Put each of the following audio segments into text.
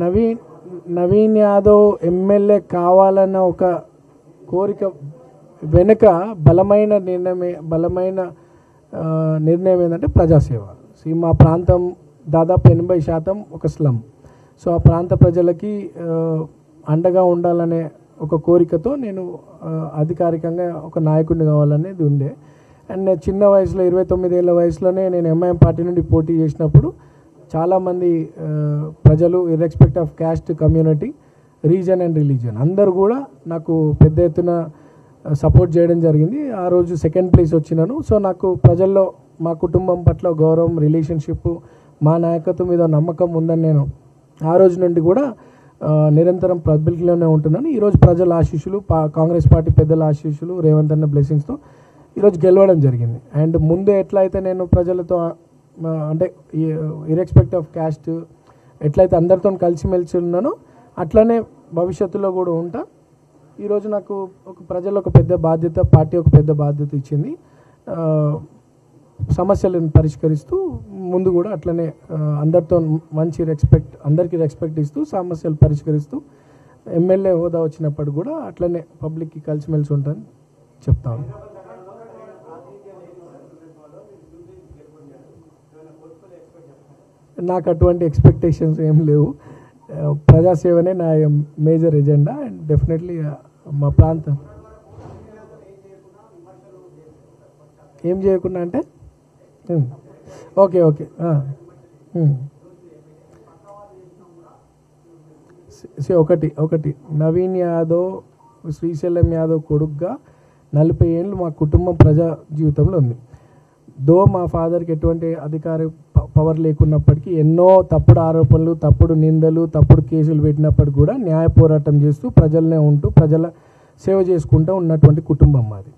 Naveen Naveen Yadav MLA కావాలన్న ఒక కోరిక వెనుక బలమైన నిర్ణయం ఏంటంటే ప్రజాసేవ. మా ప్రాంతం దాదాపు 80% ఒక స్లమ్. సో ఆ ప్రాంత ప్రజలకి అండగా ఉండాలనే ఒక కోరికతో నేను అధికారికంగా ఒక నాయకుడిని కావాలనేది ఉండే. అండ్ నేను చిన్న వయసులో 29 ఏళ్ళ వయసులోనే నేను ఎంఐఎం పార్టీ నుండి పోటీ చేసినప్పుడు చాలామంది ప్రజలు irrespective of caste, community, region and religion అందరూ కూడా నాకు పెద్ద ఎత్తున సపోర్ట్ చేయడం జరిగింది. ఆ రోజు సెకండ్ ప్లేస్ వచ్చినాను. సో నాకు ప్రజల్లో మా కుటుంబం పట్ల గౌరవం, రిలేషన్షిప్, మా నాయకత్వం మీద నమ్మకం ఉందని నేను ఆ రోజు నుండి కూడా నిరంతరం పబ్లిక్లోనే ఉంటున్నాను. ఈరోజు ప్రజల ఆశీస్సులు, కాంగ్రెస్ పార్టీ పెద్దల ఆశీస్సులు, రేవంత్ అన్న బ్లెస్సింగ్స్తో ఈరోజు గెలవడం జరిగింది. అండ్ ముందు ఎట్లయితే నేను ప్రజలతో అంటే ఇర్రెస్పెక్ట్ ఆఫ్ క్యాస్ట్ ఎట్లయితే అందరితో కలిసిమెలిసి ఉన్నానో అట్లనే భవిష్యత్తులో కూడా ఉంటా. ఈరోజు నాకు ప్రజలు ఒక పెద్ద బాధ్యత, పార్టీ ఒక పెద్ద బాధ్యత ఇచ్చింది. సమస్యలను పరిష్కరిస్తూ ముందు కూడా అట్లనే అందరితో మంచి అందరికీ రెస్పెక్ట్ ఇస్తూ సమస్యలు పరిష్కరిస్తూ ఎమ్మెల్యే హోదా వచ్చినప్పుడు కూడా అట్లనే పబ్లిక్కి కలిసిమెలిసి ఉంటాను చెప్తాను. నాకు అటువంటి ఎక్స్పెక్టేషన్స్ ఏం లేవు. ప్రజాసేవనే నా మేజర్ ఎజెండా. అండ్ డెఫినెట్లీ మా ప్రాంతం ఏం చేయకుండా అంటే ఓకే ఒకటి నవీన్ యాదవ్, శ్రీశైలం యాదవ్ కొడుకుగా 40 ఏళ్ళు మా కుటుంబం ప్రజా జీవితంలో ఉంది. మా ఫాదర్కి ఎటువంటి అధికార పవర్ లేకున్నప్పటికీ ఎన్నో తప్పుడు ఆరోపణలు, తప్పుడు నిందలు, తప్పుడు కేసులు పెట్టినప్పటికీ కూడా న్యాయ పోరాటం చేస్తూ ప్రజలనే ఉంటూ ప్రజల సేవ చేసుకుంటూ ఉన్నటువంటి కుటుంబం మాది.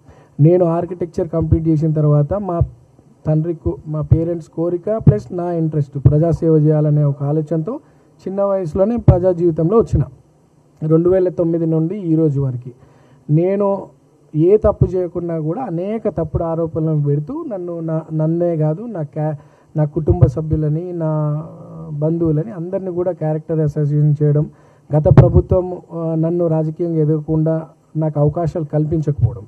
నేను ఆర్కిటెక్చర్ కంప్లీట్ చేసిన తర్వాత మా పేరెంట్స్ కోరిక ప్లస్ నా ఇంట్రెస్ట్ ప్రజాసేవ చేయాలనే ఒక ఆలోచనతో చిన్న వయసులోనే ప్రజా జీవితంలో వచ్చిన. 2009 నుండి ఈ రోజు వరకు నేను ఏ తప్పు చేయకుండా కూడా అనేక తప్పుడు ఆరోపణలను పెడుతూ నన్నే కాదు నా కుటుంబ సభ్యులని, నా బంధువులని అందరినీ కూడా క్యారెక్టర్ అసాసినేషన్ చేయడం, గత ప్రభుత్వం నన్ను రాజకీయంగా ఎదగకుండా నాకు అవకాశాలు కల్పించకపోవడం,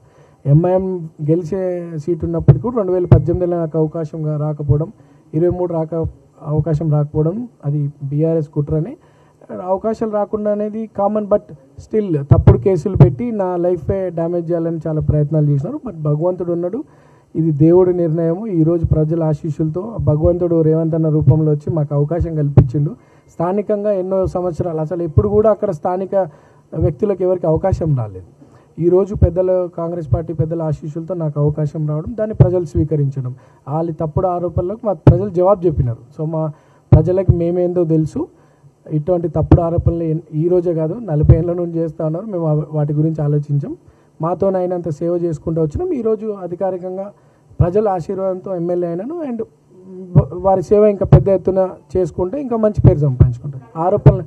ఎంఐఎం గెలిచే సీటు ఉన్నప్పటికీ కూడా 2018లో నాకు అవకాశం రాకపోవడం, 23 అవకాశం రాకపోవడం, అది బీఆర్ఎస్ కుట్రని. అవకాశాలు రాకుండా అనేది కామన్. బట్ స్టిల్ తప్పుడు కేసులు పెట్టి నా లైఫే డ్యామేజ్ చేయాలని చాలా ప్రయత్నాలు చేసినారు. బట్ భగవంతుడు ఉన్నాడు, ఇది దేవుడి నిర్ణయము. ఈరోజు ప్రజల ఆశీస్సులతో భగవంతుడు రేవంత్ అన్న రూపంలో వచ్చి మాకు అవకాశం కల్పించిండు. స్థానికంగా ఎన్నో సంవత్సరాలు అసలు ఎప్పుడు కూడా అక్కడ స్థానిక వ్యక్తులకు ఎవరికి అవకాశం రాలేదు. ఈరోజు కాంగ్రెస్ పార్టీ పెద్దల ఆశీస్సులతో నాకు అవకాశం రావడం, దాన్ని ప్రజలు స్వీకరించడం, వాళ్ళ తప్పుడు ఆరోపణలకు మా ప్రజలు జవాబు చెప్పినారు. సో మా ప్రజలకు మేమేందో తెలుసు. ఇటువంటి తప్పుడు ఆరోపణలు ఈ రోజే కాదు 40 ఏళ్ళ నుండి చేస్తూ ఉన్నారు. మేము వాటి గురించి ఆలోచించాం. మాతోనైనంత సేవ చేసుకుంటూ వచ్చినాం. ఈరోజు అధికారికంగా ప్రజల ఆశీర్వాదంతో ఎమ్మెల్యే అయినాను. అండ్ వారి సేవ ఇంకా పెద్ద ఎత్తున చేసుకుంటే ఇంకా మంచి పేరు సంపాదించుకుంటారు. ఆరోపణలు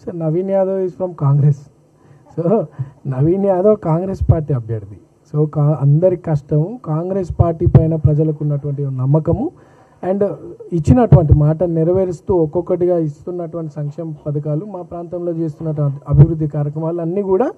sir, Naveen Yadav is from Congress. So Naveen Yadav Congress party అభ్యర్థి. సో అందరి కష్టము, కాంగ్రెస్ పార్టీ పైన ప్రజలకు ఉన్నటువంటి నమ్మకము అండ్ ఇచ్చినటువంటి మాట నెరవేరుస్తూ ఒక్కొక్కటిగా ఇస్తున్నటువంటి సంక్షేమ పథకాలు, మా ప్రాంతంలో చేస్తున్నటువంటి అభివృద్ధి కార్యక్రమాలు అన్నీ కూడా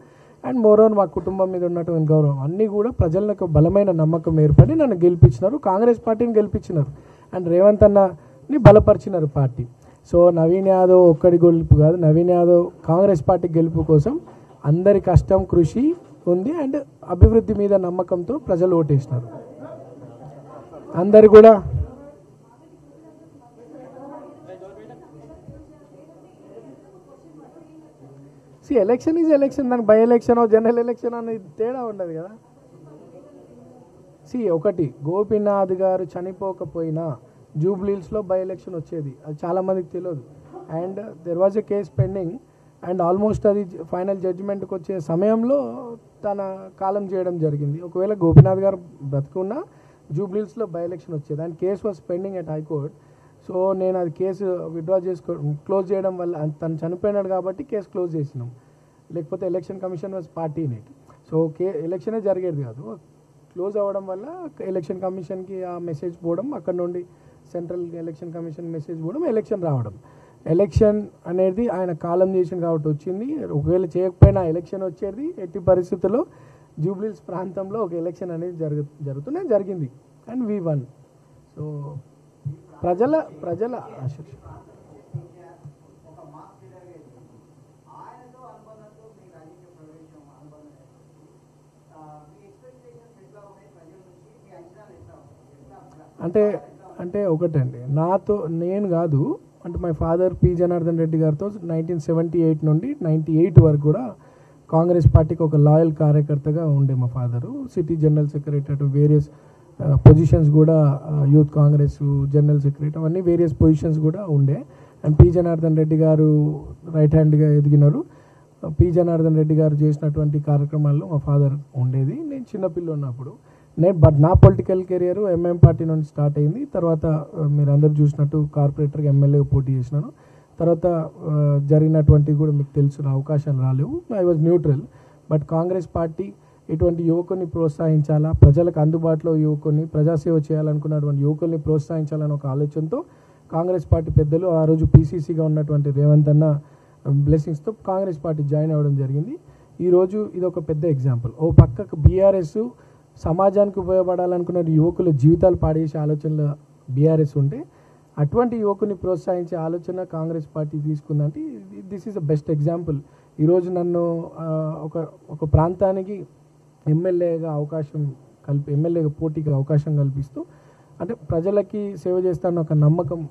అండ్ మోరోవర్ మా కుటుంబం మీద ఉన్నటువంటి గౌరవం అన్నీ కూడా ప్రజలకు బలమైన నమ్మకం ఏర్పడి నన్ను గెలిపించినారు. కాంగ్రెస్ పార్టీని గెలిపించినారు అండ్ రేవంత్ అన్నని బలపరిచినారు పార్టీ. సో నవీన్ యాదవ్ ఒక్కడి గెలుపు కాదు, నవీన్ యాదవ్ కాంగ్రెస్ పార్టీ గెలుపు కోసం అందరి కష్టం, కృషి ఉంది అండ్ అభివృద్ధి మీద నమ్మకంతో ప్రజలు ఓటేసినారు. అందరు కూడా ఎలక్షన్ ఈజ్ ఎలక్షన్, దానికి బై ఎలక్షన్ జనరల్ ఎలక్షన్ అనేది తేడా ఉండదు కదా. ఒకటి గోపీనాథ్ గారు చనిపోకపోయినా జూబ్లీహిల్స్లో బై ఎలక్షన్ వచ్చేది, అది చాలామందికి తెలియదు. And there was a case pending and almost అది ఫైనల్ జడ్జిమెంట్కి వచ్చే సమయంలో తన కాలం చేయడం జరిగింది. ఒకవేళ గోపీనాథ్ గారు బ్రతుకున్నా జూబ్లీహిల్స్లో బై ఎలక్షన్ వచ్చేది and case was pending at high court. So నేను అది కేసు విత్డ్రా క్లోజ్ చేయడం వల్ల తను చనిపోయినాడు కాబట్టి కేసు క్లోజ్ చేసినాం, లేకపోతే election commission was party in it. So ఎలక్షనే జరిగేది కాదు. క్లోజ్ అవ్వడం వల్ల ఎలక్షన్ కమిషన్కి ఆ మెసేజ్ పోవడం, అక్కడ నుండి సెంట్రల్ ఎలక్షన్ కమిషన్ మెసేజ్ పోవడం, ఎలక్షన్ రావడం. ఎలక్షన్ అనేది ఆయన కాలం చేసింది కాబట్టి వచ్చింది. ఒకవేళ చేయకపోయినా ఎలక్షన్ వచ్చేది. ఎట్టి పరిస్థితుల్లో జూబ్లీహిల్స్ ప్రాంతంలో ఒక ఎలక్షన్ అనేది జరిగింది అండ్ వీ వన్. సో ప్రజల ఆశ. అంటే ఒకటండి, నేను కాదు, అంటే my father P Janardhan Reddy గారితో 1978 నుండి 98 వరకు కూడా కాంగ్రెస్ పార్టీకి ఒక లాయల్ కార్యకర్తగా ఉండే మా father. City general secretary, various positions కూడా, యూత్ కాంగ్రెస్ జనరల్ సెక్రటరీ, అవన్నీ వేరియస్ పొజిషన్స్ కూడా ఉండే. అండ్ పి జనార్దన్ రెడ్డి గారు రైట్ హ్యాండ్గా ఎదిగినారు. పి జనార్దన్ రెడ్డి గారు చేసినటువంటి కార్యక్రమాల్లో మా ఫాదర్ ఉండేది. నేను చిన్నపిల్ల ఉన్నప్పుడు బట్ నా పొలిటికల్ కెరియర్ ఎంఎం పార్టీ నుండి స్టార్ట్ అయింది. తర్వాత మీరు అందరు చూసినట్టు కార్పొరేటర్గా ఎమ్మెల్యేగా పోటీ చేసినాను. తర్వాత జరిగినటువంటివి కూడా మీకు తెలిసిన అవకాశాలు రాలేవు. I was neutral. But Congress party ఇటువంటి యువకుని ప్రోత్సహించాలా, ప్రజలకు అందుబాటులో యువకుని, ప్రజాసేవ చేయాలనుకున్నటువంటి యువకుల్ని ప్రోత్సహించాలని ఒక ఆలోచనతో కాంగ్రెస్ పార్టీ పెద్దలు, ఆ రోజు పీసీసీగా ఉన్నటువంటి రేవంత్ అన్న బ్లెస్సింగ్స్తో కాంగ్రెస్ పార్టీ జాయిన్ అవ్వడం జరిగింది. ఈరోజు ఇది ఒక పెద్ద ఎగ్జాంపుల్. ఓ పక్కకు బీఆర్ఎస్ సమాజానికి ఉపయోగపడాలనుకున్న యువకుల జీవితాలు పాడేసే ఆలోచనలు బీఆర్ఎస్ ఉంటే, అటువంటి యువకుని ప్రోత్సహించే ఆలోచన కాంగ్రెస్ పార్టీ తీసుకుందంటే this is the best example. ఈరోజు నన్ను ఒక ప్రాంతానికి ఎమ్మెల్యేగా పోటీకి అవకాశం కల్పిస్తూ, అంటే ప్రజలకి సేవ చేస్తాను ఒక నమ్మకం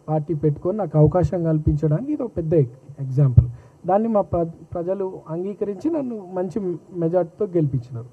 పార్టీ పెట్టుకొని నాకు అవకాశం కల్పించడానికి ఇది ఒక పెద్ద ఎగ్జాంపుల్. దాన్ని మా ప్రజలు అంగీకరించి నన్ను మంచి మెజార్టీతో గెలిపించినారు.